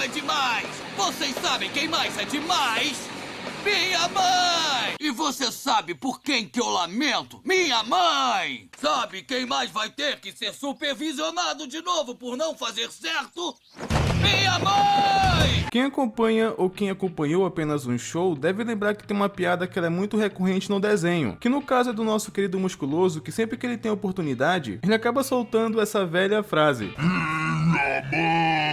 é demais! Vocês sabem quem mais é demais? Minha mãe! E você sabe por quem que eu lamento? Minha mãe! Sabe quem mais vai ter que ser supervisionado de novo por não fazer certo? Minha mãe! Quem acompanha ou quem acompanhou apenas um show deve lembrar que tem uma piada que ela é muito recorrente no desenho, que no caso é do nosso querido Musculoso, que sempre que ele tem oportunidade, ele acaba soltando essa velha frase. Minha mãe!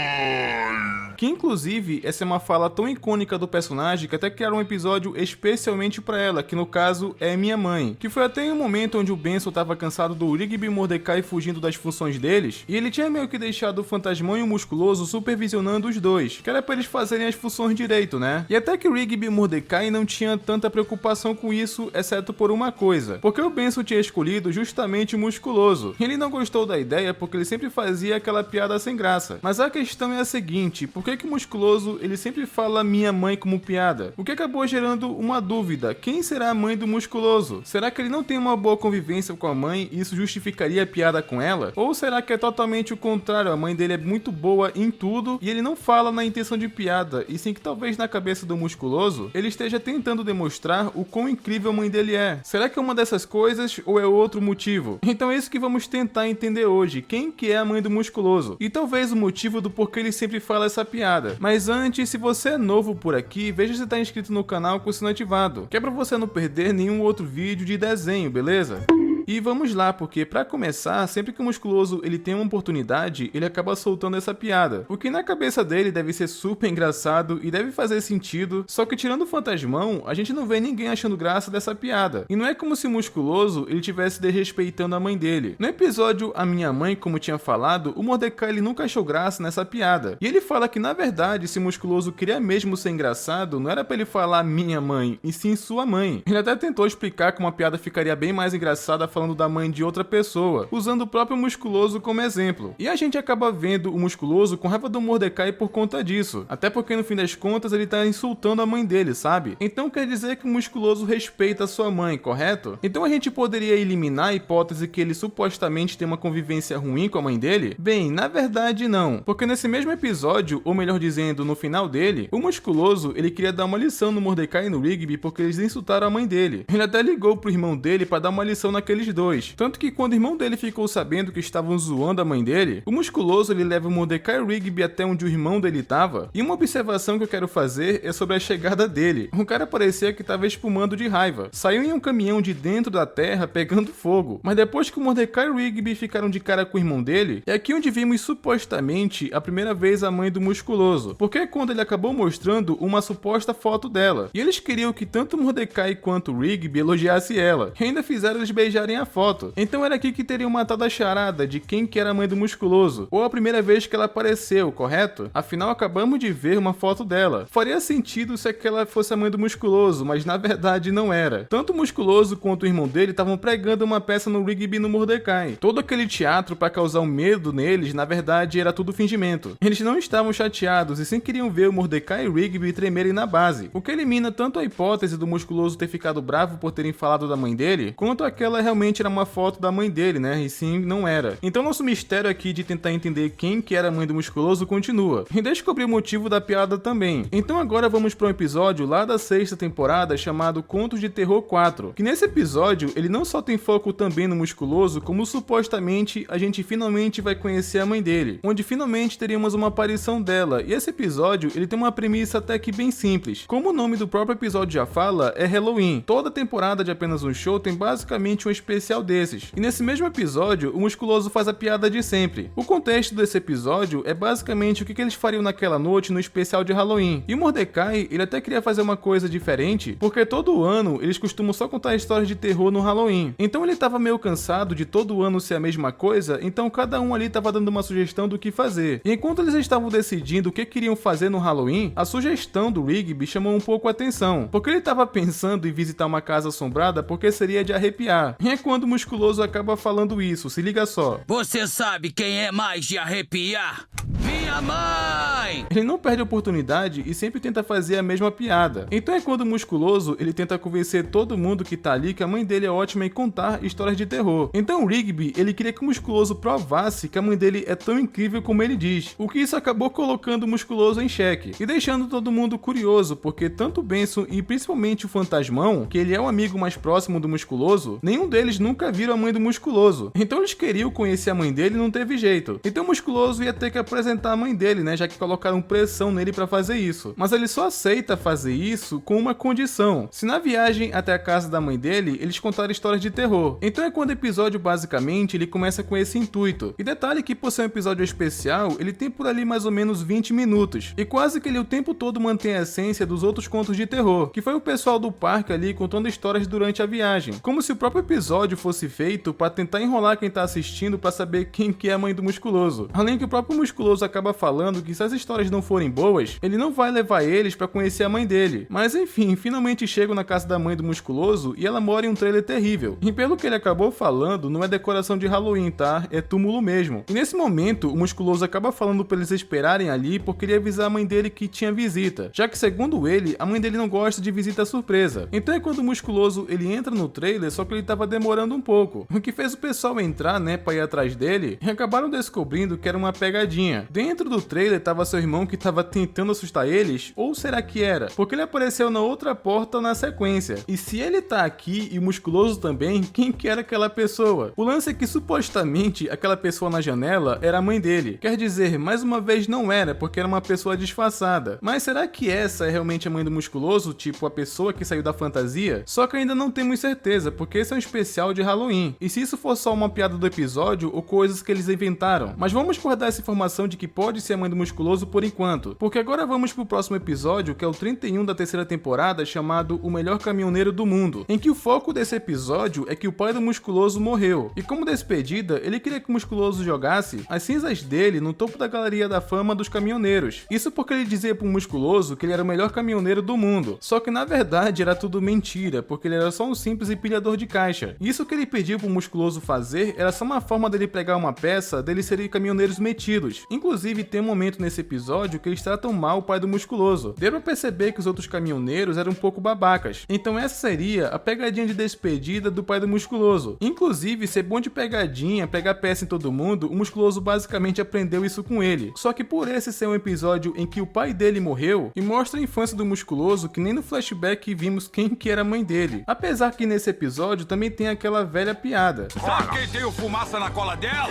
Que inclusive, essa é uma fala tão icônica do personagem que até criaram um episódio especialmente pra ela, que no caso é Minha Mãe. Que foi até em um momento onde o Benson tava cansado do Rigby e Mordecai fugindo das funções deles, e ele tinha meio que deixado o Fantasmão e o Musculoso supervisionando os dois, que era pra eles fazerem as funções direito, né? E até que o Rigby e Mordecai não tinham tanta preocupação com isso, exceto por uma coisa, porque o Benson tinha escolhido justamente o Musculoso. Ele não gostou da ideia porque ele sempre fazia aquela piada sem graça. Mas a questão é a seguinte, por que o Musculoso ele sempre fala Minha Mãe como piada? O que acabou gerando uma dúvida, quem será a mãe do Musculoso? Será que ele não tem uma boa convivência com a mãe e isso justificaria a piada com ela? Ou será que é totalmente o contrário, a mãe dele é muito boa em tudo e ele não fala na intenção de piada, e sim que talvez na cabeça do Musculoso ele esteja tentando demonstrar o quão incrível a mãe dele é? Será que é uma dessas coisas ou é outro motivo? Então é isso que vamos tentar entender hoje, quem que é a mãe do Musculoso? E talvez o motivo do porquê ele sempre fala essa piada. Mas antes, se você é novo por aqui, veja se está inscrito no canal com o sino ativado, que é pra você não perder nenhum outro vídeo de desenho, beleza? E vamos lá, porque pra começar, sempre que o Musculoso ele tem uma oportunidade, ele acaba soltando essa piada. O que na cabeça dele deve ser super engraçado e deve fazer sentido, só que tirando o Fantasmão, a gente não vê ninguém achando graça dessa piada. E não é como se o Musculoso ele estivesse desrespeitando a mãe dele. No episódio A Minha Mãe, como tinha falado, o Mordecai ele nunca achou graça nessa piada. E ele fala que na verdade, se o Musculoso queria mesmo ser engraçado, não era pra ele falar minha mãe, e sim sua mãe. Ele até tentou explicar como a piada ficaria bem mais engraçada falando da mãe de outra pessoa, usando o próprio Musculoso como exemplo. E a gente acaba vendo o Musculoso com raiva do Mordecai por conta disso, até porque no fim das contas ele tá insultando a mãe dele, sabe? Então quer dizer que o Musculoso respeita a sua mãe, correto? Então a gente poderia eliminar a hipótese que ele supostamente tem uma convivência ruim com a mãe dele? Bem, na verdade não, porque nesse mesmo episódio, ou melhor dizendo, no final dele, o Musculoso ele queria dar uma lição no Mordecai e no Rigby porque eles insultaram a mãe dele. Ele até ligou pro irmão dele pra dar uma lição naqueles dois. Tanto que quando o irmão dele ficou sabendo que estavam zoando a mãe dele, o Musculoso ele leva o Mordecai e o Rigby até onde o irmão dele tava. E uma observação que eu quero fazer é sobre a chegada dele. O cara parecia que tava espumando de raiva. Saiu em um caminhão de dentro da terra pegando fogo. Mas depois que o Mordecai e o Rigby ficaram de cara com o irmão dele, é aqui onde vimos supostamente a primeira vez a mãe do Musculoso. Porque é quando ele acabou mostrando uma suposta foto dela. E eles queriam que tanto o Mordecai quanto o Rigby elogiasse ela. E ainda fizeram eles beijarem a foto. Então era aqui que teriam matado a charada de quem que era a mãe do Musculoso, ou a primeira vez que ela apareceu, correto? Afinal, acabamos de ver uma foto dela. Faria sentido se aquela fosse a mãe do Musculoso, mas na verdade não era. Tanto o Musculoso quanto o irmão dele estavam pregando uma peça no Rigby e no Mordecai. Todo aquele teatro para causar um medo neles, na verdade era tudo fingimento. Eles não estavam chateados e sim queriam ver o Mordecai e o Rigby tremerem na base, o que elimina tanto a hipótese do Musculoso ter ficado bravo por terem falado da mãe dele, quanto aquela realmente era uma foto da mãe dele, né? E sim, não era. Então nosso mistério aqui de tentar entender quem que era a mãe do Musculoso continua. E descobrir o motivo da piada também. Então agora vamos para um episódio lá da 6ª temporada chamado Contos de Terror 4. Que nesse episódio, ele não só tem foco também no Musculoso, como supostamente a gente finalmente vai conhecer a mãe dele. Onde finalmente teríamos uma aparição dela. E esse episódio, ele tem uma premissa até que bem simples. Como o nome do próprio episódio já fala, é Halloween. Toda temporada de Apenas um Show tem basicamente um especial desses. E nesse mesmo episódio, o Musculoso faz a piada de sempre. O contexto desse episódio é basicamente o que eles fariam naquela noite no especial de Halloween. E o Mordecai, ele até queria fazer uma coisa diferente, porque todo ano eles costumam só contar histórias de terror no Halloween. Então ele tava meio cansado de todo ano ser a mesma coisa, então cada um ali tava dando uma sugestão do que fazer. E enquanto eles estavam decidindo o que queriam fazer no Halloween, a sugestão do Rigby chamou um pouco a atenção, porque ele tava pensando em visitar uma casa assombrada porque seria de arrepiar. E é quando o Musculoso acaba falando isso, se liga só. Você sabe quem é mais de arrepiar? Minha mãe! mãe! Ele não perde a oportunidade e sempre tenta fazer a mesma piada. Então é quando o Musculoso ele tenta convencer todo mundo que tá ali que a mãe dele é ótima em contar histórias de terror. Então o Rigby ele queria que o Musculoso provasse que a mãe dele é tão incrível como ele diz, o que isso acabou colocando o Musculoso em xeque e deixando todo mundo curioso, porque tanto o Benson e principalmente o Fantasmão, que ele é o amigo mais próximo do Musculoso, nenhum deles nunca viram a mãe do Musculoso. Então eles queriam conhecer a mãe dele e não teve jeito. Então o Musculoso ia ter que apresentar a mãe dele, né, já que colocaram pressão nele pra fazer isso. Mas ele só aceita fazer isso com uma condição: se na viagem até a casa da mãe dele, eles contarem histórias de terror. Então é quando o episódio basicamente ele começa com esse intuito. E detalhe que por ser um episódio especial, ele tem por ali mais ou menos 20 minutos. E quase que ele o tempo todo mantém a essência dos outros contos de terror, que foi o pessoal do parque ali contando histórias durante a viagem. Como se o próprio episódio fosse feito para tentar enrolar quem tá assistindo para saber quem que é a mãe do Musculoso. Além que o próprio Musculoso acaba falando que se as histórias não forem boas, ele não vai levar eles para conhecer a mãe dele. Mas enfim, finalmente chegam na casa da mãe do Musculoso e ela mora em um trailer terrível. E pelo que ele acabou falando, não é decoração de Halloween, tá? É túmulo mesmo. E nesse momento, o Musculoso acaba falando para eles esperarem ali porque ele ia avisar a mãe dele que tinha visita, já que segundo ele, a mãe dele não gosta de visita surpresa. Então é quando o Musculoso ele entra no trailer, só que ele tava demorando um pouco, o que fez o pessoal entrar, né, pra ir atrás dele, e acabaram descobrindo que era uma pegadinha. Dentro do trailer tava seu irmão que tava tentando assustar eles, ou será que era? Porque ele apareceu na outra porta na sequência. E se ele tá aqui e o Musculoso também, quem que era aquela pessoa? O lance é que supostamente aquela pessoa na janela era a mãe dele. Quer dizer, mais uma vez não era, porque era uma pessoa disfarçada. Mas será que essa é realmente a mãe do Musculoso, tipo a pessoa que saiu da fantasia? Só que ainda não temos certeza, porque esse é um especial de Halloween. E se isso for só uma piada do episódio ou coisas que eles inventaram? Mas vamos guardar essa informação de que pode ser a mãe do Musculoso por enquanto, porque agora vamos pro próximo episódio, que é o 31 da terceira temporada, chamado O Melhor Caminhoneiro do Mundo, em que o foco desse episódio é que o pai do Musculoso morreu, e como despedida, ele queria que o Musculoso jogasse as cinzas dele no topo da galeria da fama dos caminhoneiros. Isso porque ele dizia pro Musculoso que ele era o melhor caminhoneiro do mundo, só que na verdade era tudo mentira, porque ele era só um simples empilhador de caixa. Isso que ele pediu pro Musculoso fazer era só uma forma dele pegar uma peça deles serem caminhoneiros metidos. Inclusive tem um momento nesse episódio que eles tratam mal o pai do Musculoso. Deu pra perceber que os outros caminhoneiros eram um pouco babacas. Então essa seria a pegadinha de despedida do pai do Musculoso. Inclusive, ser bom de pegadinha, pegar peça em todo mundo, o Musculoso basicamente aprendeu isso com ele. Só que por esse ser um episódio em que o pai dele morreu, e mostra a infância do Musculoso que nem no flashback vimos quem que era a mãe dele. Apesar que nesse episódio também tem aquela velha piada. Sabe quem tem o fumaça na cola dela?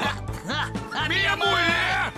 Minha mulher!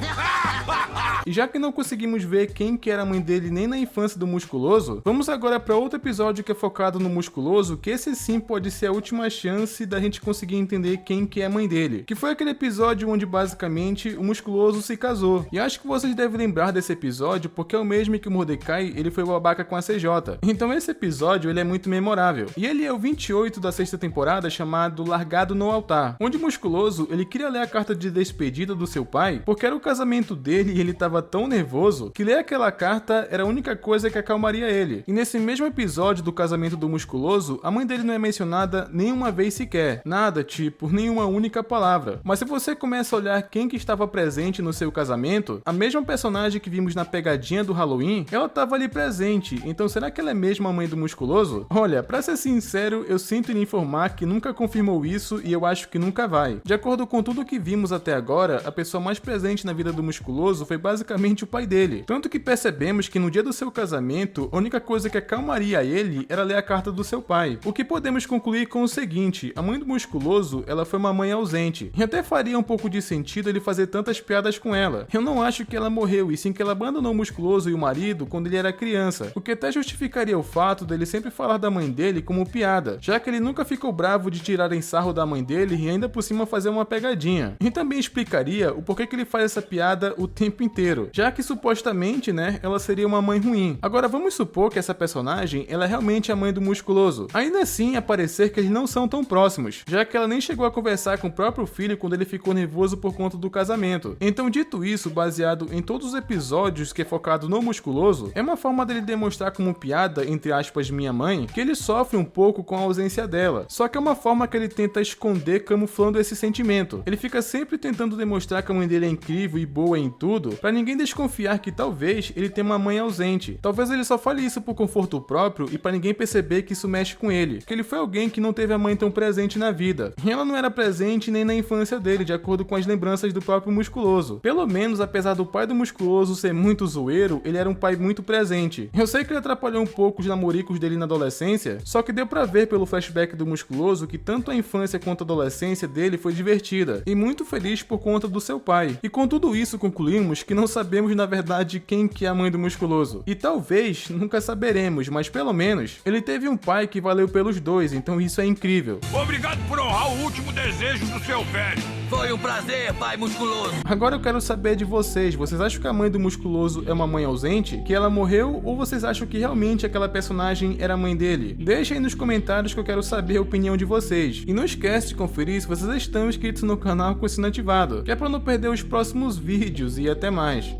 E já que não conseguimos ver quem que era a mãe dele nem na infância do Musculoso, vamos agora para outro episódio que é focado no Musculoso, que esse sim pode ser a última chance da gente conseguir entender quem que é a mãe dele. Que foi aquele episódio onde basicamente o Musculoso se casou. E acho que vocês devem lembrar desse episódio porque é o mesmo que o Mordecai ele foi babaca com a CJ. Então esse episódio ele é muito memorável. E ele é o 28 da sexta temporada, chamado Largado no Altar, onde o Musculoso ele queria ler a carta de despedida do seu pai porque era o casamento dele e ele tava tão nervoso que ler aquela carta era a única coisa que acalmaria ele. E nesse mesmo episódio do casamento do Musculoso, a mãe dele não é mencionada nenhuma vez sequer. Nada, tipo, nenhuma única palavra. Mas se você começa a olhar quem que estava presente no seu casamento, a mesma personagem que vimos na pegadinha do Halloween, ela estava ali presente. Então será que ela é mesmo a mãe do Musculoso? Olha, pra ser sincero, eu sinto lhe informar que nunca confirmou isso e eu acho que nunca vai. De acordo com tudo que vimos até agora, a pessoa mais presente na vida do Musculoso foi basicamente o pai dele. Tanto que percebemos que no dia do seu casamento, a única coisa que acalmaria ele era ler a carta do seu pai. O que podemos concluir com o seguinte: a mãe do Musculoso, ela foi uma mãe ausente. E até faria um pouco de sentido ele fazer tantas piadas com ela. Eu não acho que ela morreu, e sim que ela abandonou o Musculoso e o marido quando ele era criança. O que até justificaria o fato dele sempre falar da mãe dele como piada, já que ele nunca ficou bravo de tirarem sarro da mãe dele e ainda por cima fazer uma pegadinha. E também explicaria o porquê que ele faz essa piada o tempo inteiro, já que supostamente, né, ela seria uma mãe ruim. Agora vamos supor que essa personagem, ela é realmente a mãe do Musculoso. Ainda assim, parecer que eles não são tão próximos, já que ela nem chegou a conversar com o próprio filho quando ele ficou nervoso por conta do casamento. Então, dito isso, baseado em todos os episódios que é focado no Musculoso, é uma forma dele demonstrar como piada, entre aspas, minha mãe, que ele sofre um pouco com a ausência dela. Só que é uma forma que ele tenta esconder camuflando esse sentimento. Ele fica sempre tentando demonstrar que a mãe dele é incrível e boa em tudo, pra ninguém desconfiar que talvez ele tenha uma mãe ausente. Talvez ele só fale isso por conforto próprio e para ninguém perceber que isso mexe com ele, que ele foi alguém que não teve a mãe tão presente na vida. E ela não era presente nem na infância dele, de acordo com as lembranças do próprio Musculoso. Pelo menos, apesar do pai do Musculoso ser muito zoeiro, ele era um pai muito presente. Eu sei que ele atrapalhou um pouco os namoricos dele na adolescência, só que deu pra ver pelo flashback do Musculoso que tanto a infância quanto a adolescência dele foi divertida, e muito feliz por conta do seu pai. E com tudo isso concluímos que não sabemos na verdade quem que é a mãe do Musculoso. E talvez nunca saberemos, mas pelo menos ele teve um pai que valeu pelos dois, então isso é incrível. Obrigado por honrar o último desejo do seu velho. Foi um prazer, pai Musculoso. Agora eu quero saber de vocês. Vocês acham que a mãe do Musculoso é uma mãe ausente? Que ela morreu? Ou vocês acham que realmente aquela personagem era a mãe dele? Deixem aí nos comentários que eu quero saber a opinião de vocês. E não esquece de conferir se vocês estão inscritos no canal com o sino ativado, que é para não perder os próximos vídeos, e até mais.